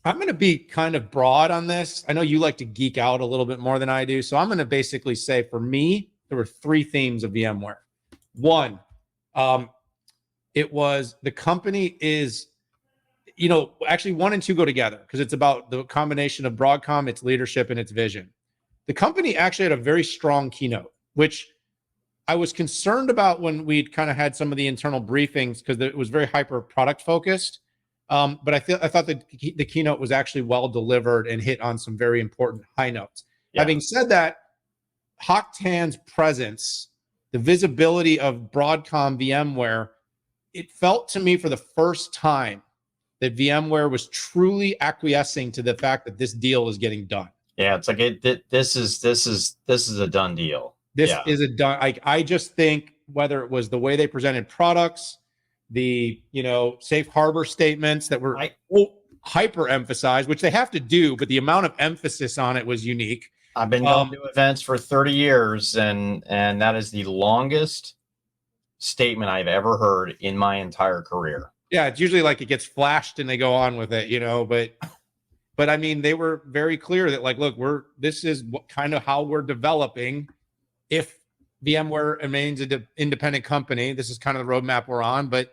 I'm going to be kind of broad on this. I know you like to geek out a little bit more than I do. So I'm going to basically say for me, there were three themes of VMware. One, it was the company is, actually one and two go together because it's about the combination of Broadcom, its leadership, and its vision. The company actually had a very strong keynote, which I was concerned about when we'd kind of had some of the internal briefings because it was very hyper product focused. But I thought that the keynote was actually well delivered and hit on some very important high notes. Yeah. Having said that, Hock Tan's presence, the visibility of Broadcom VMware, it felt to me for the first time that VMware was truly acquiescing to the fact that this deal is getting done. Yeah, it's like this is a done deal. This is a done. I just think whether it was the way they presented products, the safe harbor statements that were hyper emphasized, which they have to do, but the amount of emphasis on it was unique. I've been going to events for 30 years, and that is the longest statement I've ever heard in my entire career. Yeah, it's usually like it gets flashed and they go on with it, but I mean, they were very clear that look, this is kind of how we're developing. If VMware remains an independent company, this is kind of the roadmap we're on, but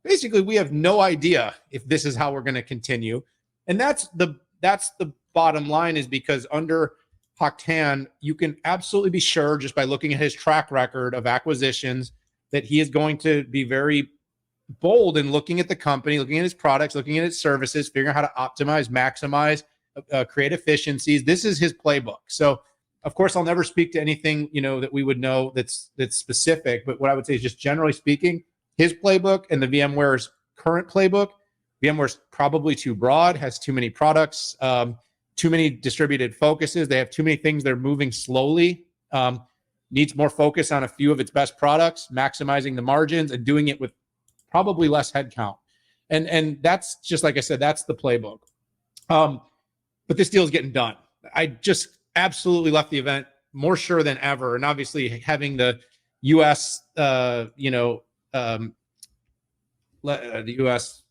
basically we have no idea if this is how we're going to continue. And that's the bottom line, is because under Hock Tan, you can absolutely be sure just by looking at his track record of acquisitions that he is going to be very bold in looking at the company, looking at his products, looking at its services, figuring out how to optimize, maximize, create efficiencies. This is his playbook. So, of course, I'll never speak to anything that we would know that's specific. But what I would say is, just generally speaking, his playbook and the VMware's current playbook, VMware's probably too broad, has too many products, too many distributed focuses. They have too many things they're moving slowly. Needs more focus on a few of its best products, maximizing the margins and doing it with probably less headcount. And that's just, like I said, that's the playbook. But this deal is getting done. I just absolutely left the event more sure than ever. And obviously having the U.S., the U.S.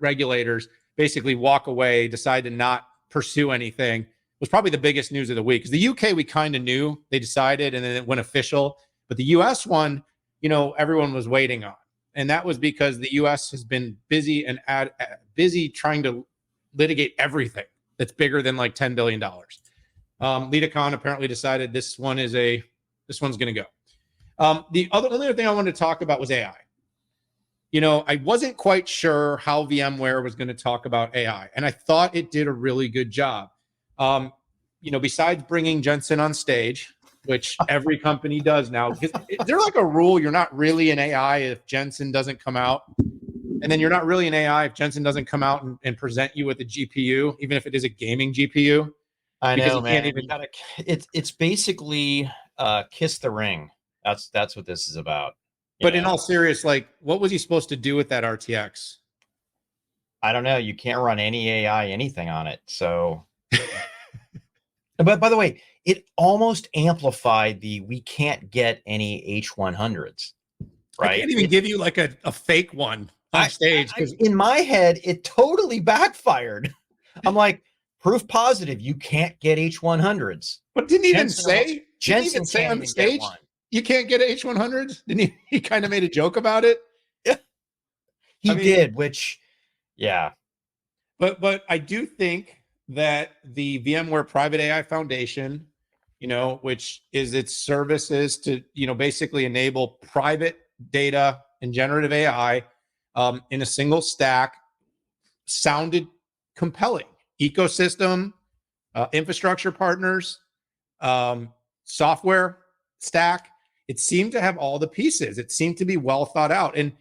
Regulators basically walk away, decide to not pursue anything, was probably the biggest news of the week. Because the UK, we kind of knew they decided, and then it went official. But the U.S. one, everyone was waiting on. And that was because the U.S. has been busy trying to litigate everything that's bigger than like $10 billion. Lidicon apparently decided this one's going to go. The other thing I wanted to talk about was AI. I wasn't quite sure how VMware was going to talk about AI, and I thought it did a really good job. Besides bringing Jensen on stage, which every company does now, because is there like a rule you're not really an AI if Jensen doesn't come out? And then you're not really an AI if Jensen doesn't come out and present you with a GPU, even if it is a gaming GPU. I know, man. It's basically kiss the ring. That's what this is about. But in all seriousness, what was he supposed to do with that RTX? I don't know. You can't run any AI anything on it. So, but by the way, it almost amplified we can't get any H100s. Right? I can't even give you like a fake one on stage. In my head, it totally backfired. I'm like, proof positive, you can't get H100s. But didn't he even say on the stage, you can't get H100s? Didn't he kind of made a joke about it? Yeah, he did, which, yeah. But I do think that the VMware Private AI Foundation, which is its services to, basically enable private data and generative AI in a single stack, sounded compelling. Ecosystem, infrastructure partners, software stack. It seemed to have all the pieces. It seemed to be well thought out. And,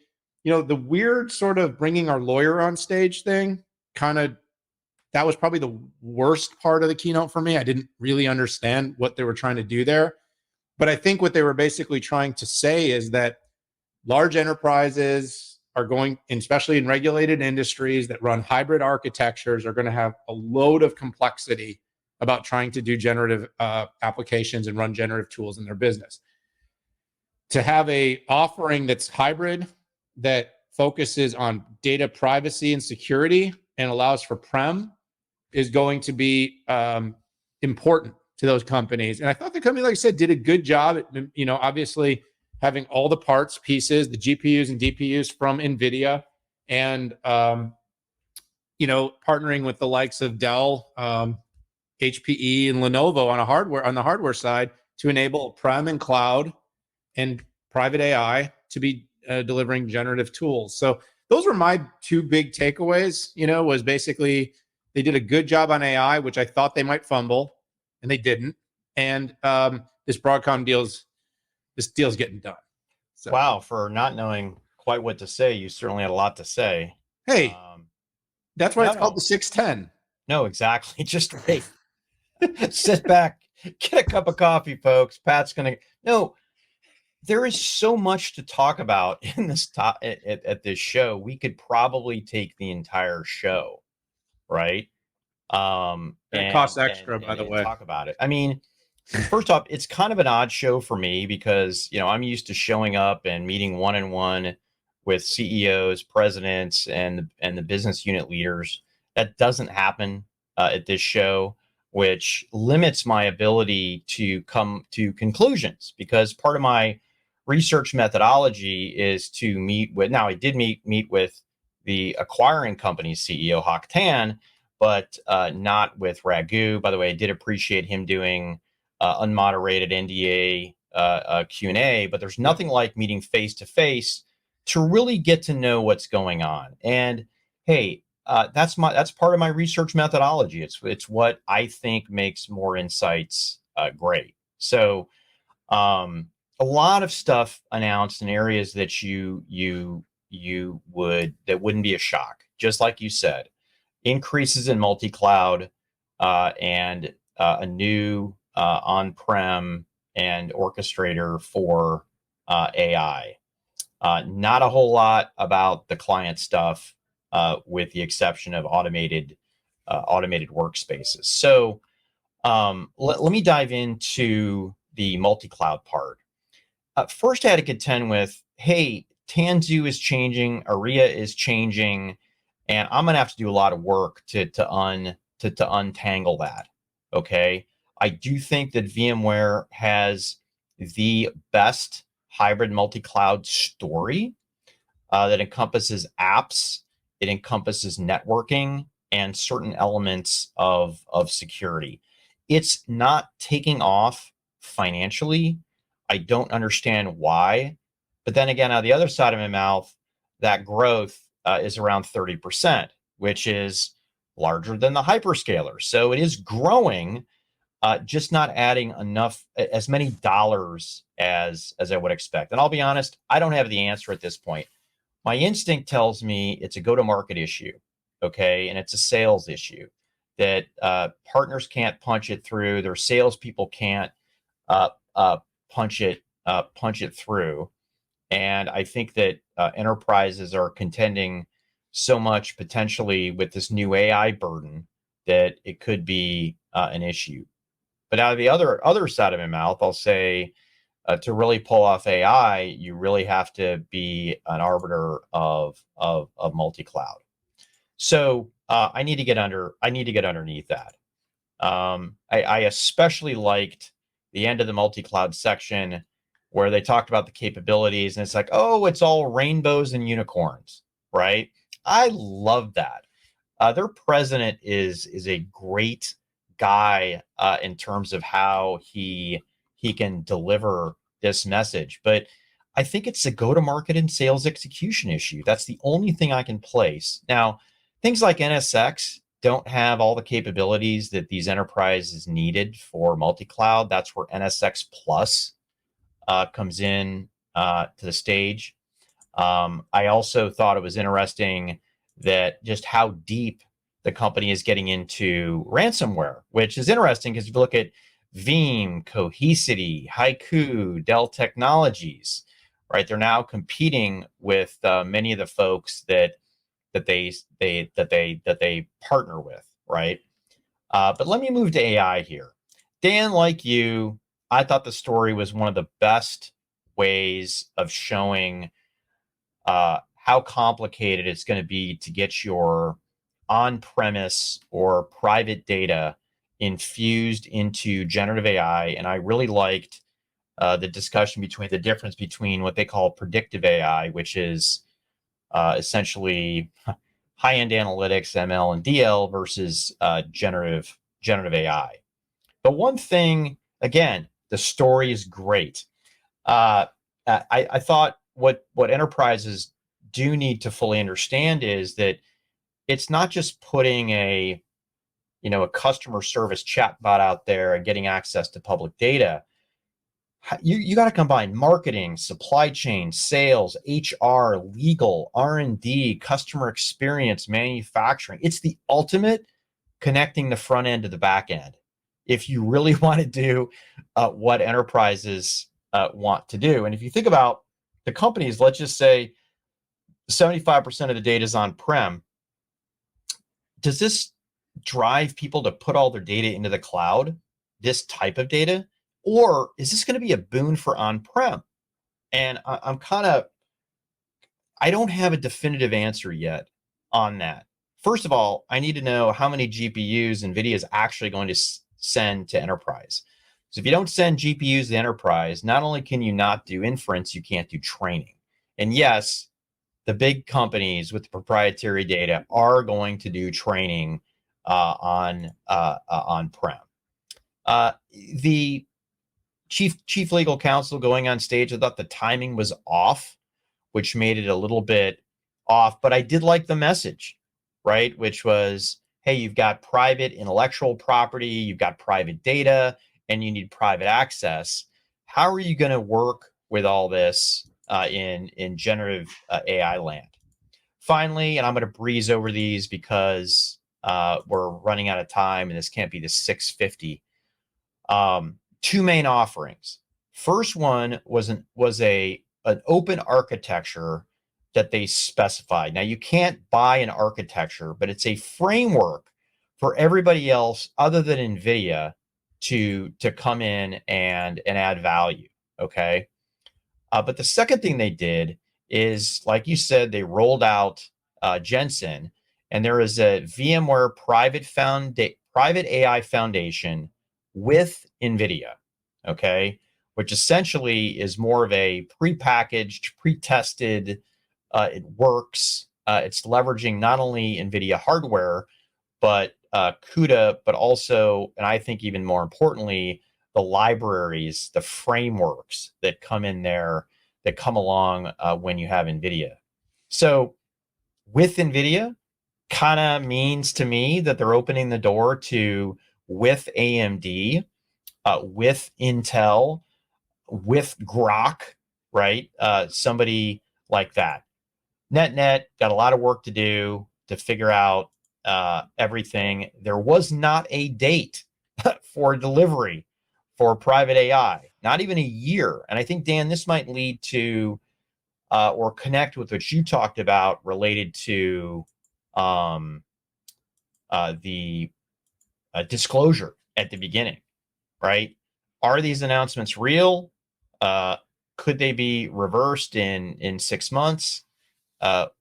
the weird sort of bringing our lawyer on stage thing, that was probably the worst part of the keynote for me. I didn't really understand what they were trying to do there. But I think what they were basically trying to say is that large enterprises are going, especially in regulated industries that run hybrid architectures, are going to have a load of complexity about trying to do generative applications and run generative tools in their business. To have a offering that's hybrid, that focuses on data privacy and security and allows for prem, is going to be important to those companies. And I thought the company, like I said, did a good job at, obviously having all the parts, pieces, the GPUs and DPUs from NVIDIA, and partnering with the likes of Dell, HPE, and Lenovo on the hardware side to enable prem and cloud and private AI to be delivering generative tools. So those were my two big takeaways. Was basically they did a good job on AI, which I thought they might fumble, and they didn't. And this deal's getting done. So, wow, for not knowing quite what to say, you certainly had a lot to say. hey, that's why no, it's called no, the 610. no, exactly. Just wait, sit back, get a cup of coffee, folks. Pat's gonna. No, there is so much to talk about in this at this show. We could probably take the entire show, right? It costs extra, by the and way. talk about it. I mean, first off, it's kind of an odd show for me because I'm used to showing up and meeting one-on-one with CEOs, presidents, and the business unit leaders. That doesn't happen at this show, which limits my ability to come to conclusions because part of my research methodology is to meet with. Now, I did meet with the acquiring company's CEO, Hock Tan, but not with Raghu. By the way, I did appreciate him doing unmoderated NDA Q&A, but there's nothing like meeting face to face to really get to know what's going on. And hey, that's part of my research methodology. It's what I think makes more insights great. So a lot of stuff announced in areas that that wouldn't be a shock, just like you said. Increases in multi-cloud and a new on-prem and orchestrator for AI. Not a whole lot about the client stuff, with the exception of automated workspaces. So let me dive into the multi-cloud part. First, I had to contend with, hey, Tanzu is changing, Aria is changing, and I'm gonna have to do a lot of work to untangle that. Okay, I do think that VMware has the best hybrid multi-cloud story that encompasses apps, it encompasses networking, and certain elements of security. It's not taking off financially. I don't understand why. But then again, on the other side of my mouth, that growth is around 30%, which is larger than the hyperscalers. So it is growing, just not adding as many dollars as I would expect. And I'll be honest, I don't have the answer at this point. My instinct tells me it's a go-to-market issue, okay, and it's a sales issue that partners can't punch it through, their salespeople can't uh, uh, punch it through, and I think that enterprises are contending so much potentially with this new AI burden that it could be an issue. But out of the other side of my mouth, I'll say, to really pull off AI, you really have to be an arbiter of multi-cloud. So I need to get underneath that. I especially liked the end of the multi-cloud section where they talked about the capabilities, and it's like, oh, it's all rainbows and unicorns, right? I love that. Their president is a great guy in terms of how he can deliver this message, but I think it's a go-to-market and sales execution issue. That's the only thing I can place. Now, things like NSX don't have all the capabilities that these enterprises needed for multi-cloud. That's where NSX Plus comes in to the stage. I also thought it was interesting that just how deep the company is getting into ransomware, which is interesting because if you look at Veeam, Cohesity, Haiku, Dell Technologies, right? They're now competing with many of the folks that they partner with, right? But let me move to AI here. Dan, like you, I thought the story was one of the best ways of showing how complicated it's going to be to get your on-premise or private data infused into generative AI. And I really liked the discussion between the difference between what they call predictive AI, which is essentially high-end analytics, ML and DL, versus generative AI. But one thing, again, the story is great. I thought what enterprises do need to fully understand is that it's not just putting a customer service chatbot out there and getting access to public data. You got to combine marketing, supply chain, sales, HR, legal, R&D, customer experience, manufacturing. It's the ultimate connecting the front end to the back end. If you really want to do what enterprises want to do. And if you think about the companies, let's just say 75% of the data is on-prem. Does this drive people to put all their data into the cloud, this type of data? Or is this going to be a boon for on-prem? And I don't have a definitive answer yet on that. First of all, I need to know how many GPUs NVIDIA is actually going to send to enterprise. So if you don't send GPUs to enterprise, not only can you not do inference, you can't do training. And yes, the big companies with the proprietary data are going to do training on-prem. The chief legal counsel going on stage, I thought the timing was off, which made it a little bit off. But I did like the message, right? Which was, hey, you've got private intellectual property, you've got private data, and you need private access. How are you going to work with all this in generative AI land? Finally, and I'm going to breeze over these because we're running out of time, and this can't be the 650. Two main offerings. First one was an open architecture that they specified. Now, you can't buy an architecture, but it's a framework for everybody else other than NVIDIA to come in and add value. Okay. But the second thing they did is, like you said, they rolled out Jensen, and there is a VMware private AI foundation with NVIDIA, okay, which essentially is more of a prepackaged, pre-tested, it works. It's leveraging not only NVIDIA hardware, but CUDA, but also, and I think even more importantly, the libraries, the frameworks that come in there, that come along when you have NVIDIA. So with NVIDIA, kind of means to me that they're opening the door to, with AMD, with Intel, with Grok, right? Somebody like that. Net, got a lot of work to do to figure out everything. There was not a date for delivery for private AI, not even a year. And I think, Dan, this might lead to or connect with what you talked about related to the disclosure at the beginning, right? Are these announcements real? Could they be reversed in 6 months?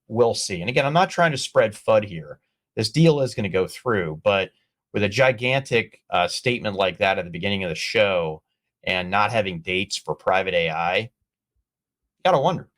We'll see. And again, I'm not trying to spread FUD here. This deal is going to go through, but with a gigantic statement like that at the beginning of the show and not having dates for private AI, you got to wonder.